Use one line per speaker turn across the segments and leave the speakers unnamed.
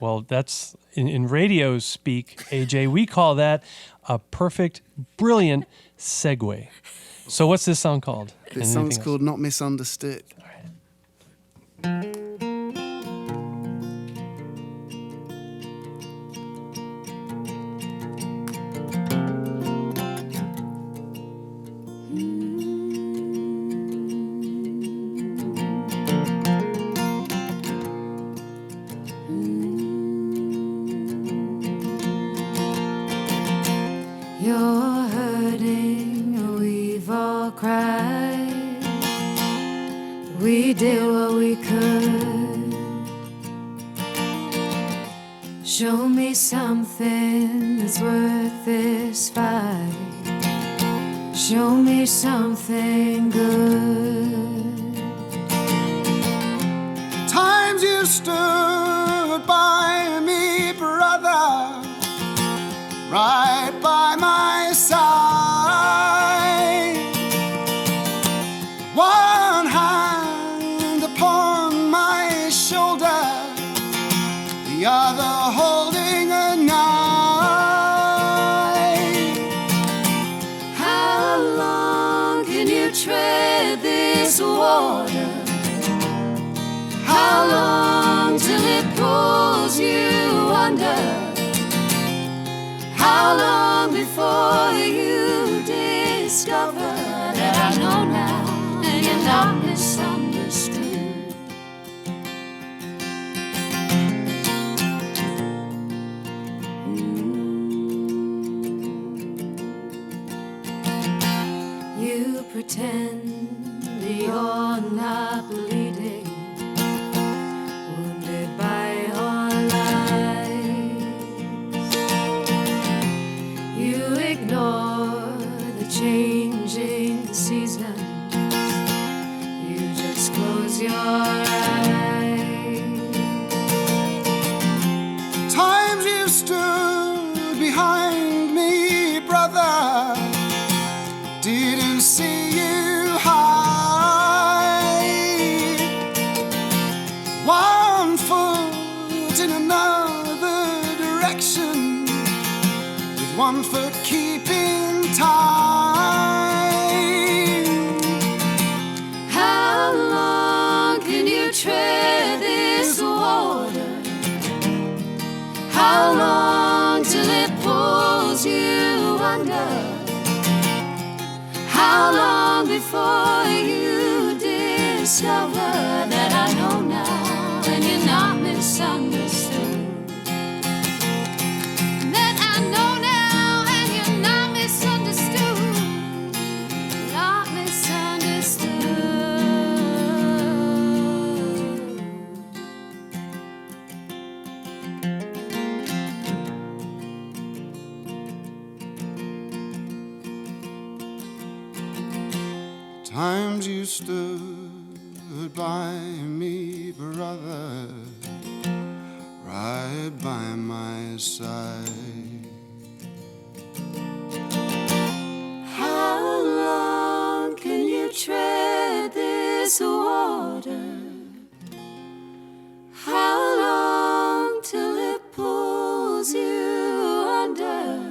Well, that's in radio speak, AJ. We call that a perfect, brilliant segue. So what's this song called?
This song's called Not Misunderstood.
All right.
You're hurting, we've all cried. We did what we could. Show me something that's worth this fight. Show me something good.
Times you stood by me, brother, right by my side. One hand upon my shoulder, the other holding a knife.
How long can you tread this water? How long till it pulls you under? How long before you discover that I know now and you're not misunderstood? You pretend you're not bleeding, wounded by your lies. You ignore the changing seasons. You just close your eyes.
Times you stood behind me, brother, didn't see you hide. One foot in another direction, with one foot keeping time.
How long can you tread this water? How long till it pulls you under? How long before you discover that I know now and you're not misunderstood? That I know now and you're not misunderstood. Not misunderstood.
Times you stood by me, brother, right by my side.
How long can you tread this water? How long till it pulls you under?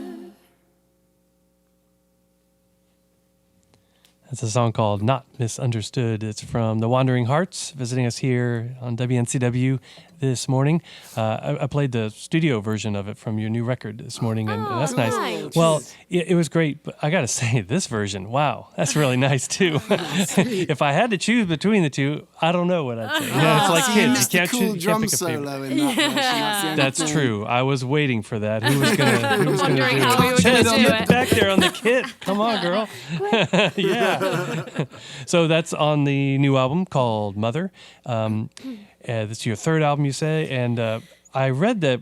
That's a song called Not Misunderstood. It's from the Wandering Hearts, visiting us here on WNCW this morning. I played the studio version of it from your new record this morning, and that's nice.
nice.
Well, it was great, but I got to say, this version, wow, that's really nice too. If I had to choose between the two, I don't know what I'd say. You know, it's like
You
kids.
missed
You
a
can't
cool
choose. You
drum
can't pick a favorite.
solo in that version. That's the only
That's
thing.
true. I was waiting for that. Who was gonna do
Wondering
it?
how we were
Jen,
gonna do it.
back there on the kit. Come on, girl. Yeah. So that's on the new album called Mother. This your third album, you say, and I read that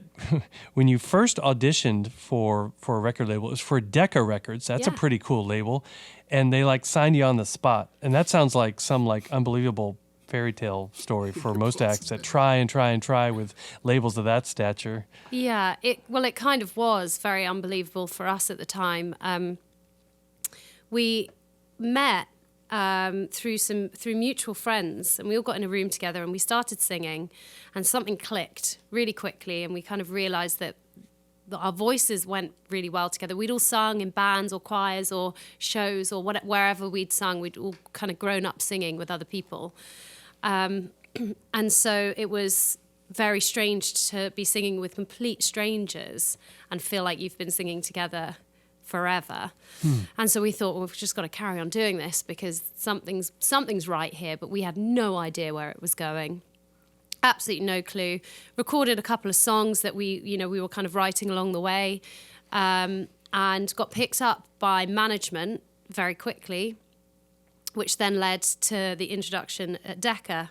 when you first auditioned for a record label, it was for Decca Records. That's a
Yeah.
pretty cool label, and they like signed you on the spot. And that sounds like some like unbelievable fairy tale story for most acts that try and try and try with labels of that stature.
Yeah, it kind of was very unbelievable for us at the time. We met through mutual friends, and we all got in a room together and we started singing, and something clicked really quickly, and we kind of realized that our voices went really well together. We'd all sung in bands or choirs or shows or wherever we'd sung. We'd all kind of grown up singing with other people. And so it was very strange to be singing with complete strangers and feel like you've been singing together forever. And so we thought, well, we've just got to carry on doing this because something's right here, but we had no idea where it was going. Absolutely no clue. Recorded a couple of songs that we were kind of writing along the way, and got picked up by management very quickly, which then led to the introduction at Decca.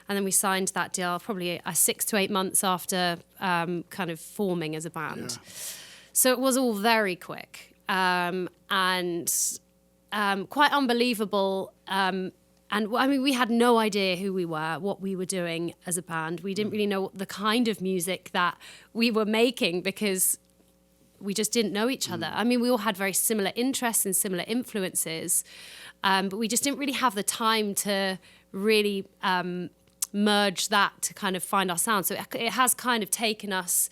And then we signed that deal probably 6 to 8 months after kind of forming as a band. Yeah. So it was all very quick and quite unbelievable. And I mean, we had no idea who we were, what we were doing as a band. We didn't really know the kind of music that we were making because we just didn't know each other. I mean, we all had very similar interests and similar influences, but we just didn't really have the time to really merge that to kind of find our sound. So it has kind of taken us,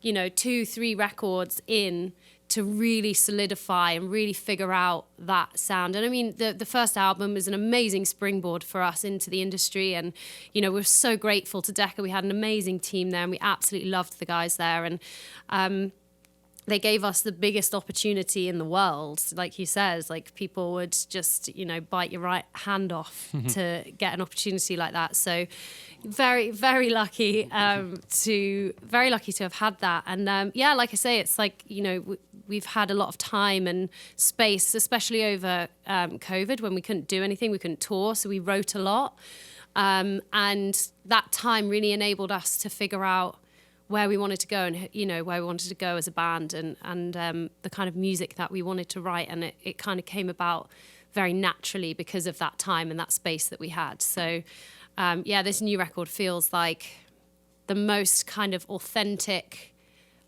2-3 records in to really solidify and really figure out that sound. And I mean, the first album was an amazing springboard for us into the industry. And, we're so grateful to Decca. We had an amazing team there and we absolutely loved the guys there. And they gave us the biggest opportunity in the world. Like you said, like people would just, bite your right hand off to get an opportunity like that. So very, very lucky to have had that. And like I say, it's like, we've had a lot of time and space, especially over COVID when we couldn't do anything, we couldn't tour. So we wrote a lot. And that time really enabled us to figure out where we wanted to go and, where we wanted to go as a band and the kind of music that we wanted to write. And it kind of came about very naturally because of that time and that space that we had. So, this new record feels like the most kind of authentic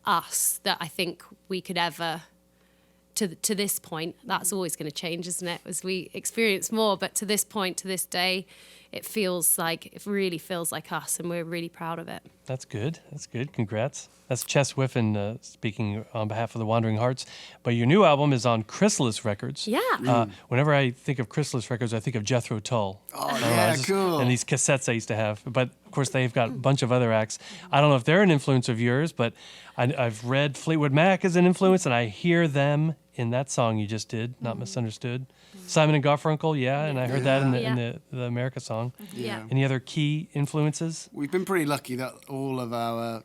us that I think we could ever, to this point. That's always going to change, isn't it, as we experience more. But to this point, to this day, it really feels like us, and we're really proud of it.
That's good. Congrats. That's Chess Whiffen speaking on behalf of the Wandering Hearts. But your new album is on Chrysalis Records.
Yeah.
Whenever I think of Chrysalis Records, I think of Jethro Tull.
Oh, yeah, cool.
And these cassettes I used to have. But, of course, they've got a bunch of other acts. I don't know if they're an influence of yours, but I've read Fleetwood Mac as an influence, and I hear them in that song you just did, Not Misunderstood. Simon and Garfunkel, and I heard that in the America song.
Yeah.
Any other key influences?
We've been pretty lucky that all of our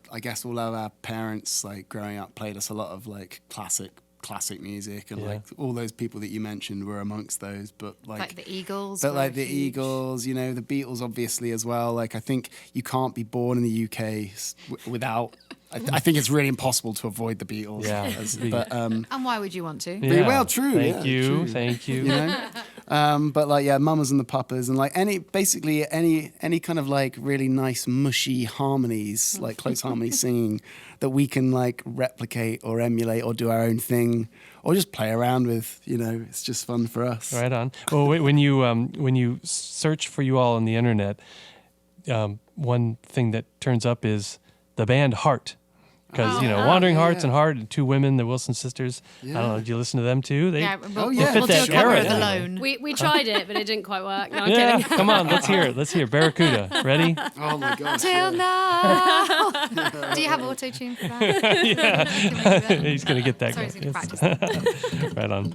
parents, like growing up, played us a lot of like classic music, and like all those people that you mentioned were amongst those. But like
the Eagles.
But like the Eagles, the Beatles obviously as well. Like I think you can't be born in the UK without. I think it's really impossible to avoid the Beatles.
Yeah.
And why would you want to?
Yeah.
Well, true.
Thank you.
True.
Thank you.
But like, Mamas and the Papas, and like any kind of like really nice mushy harmonies, like close harmony singing that we can like replicate or emulate or do our own thing or just play around with. It's just fun for us.
Right on. Well, when you search for you all on the internet, one thing that turns up is the band Heart. Because, Wandering Hearts and Heart, and two women, the Wilson sisters. Yeah. I don't know, did you listen to them too? They fit
we'll
that
do a cover
era.
of Alone.
We tried it, but it didn't quite work. No, I'm kidding.
Come on, let's hear it. Let's hear Barracuda. Ready?
Oh my gosh.
Till now. Do you have auto-tune for that?
He's going to get that.
Sorry, he's going to practice.
Right on.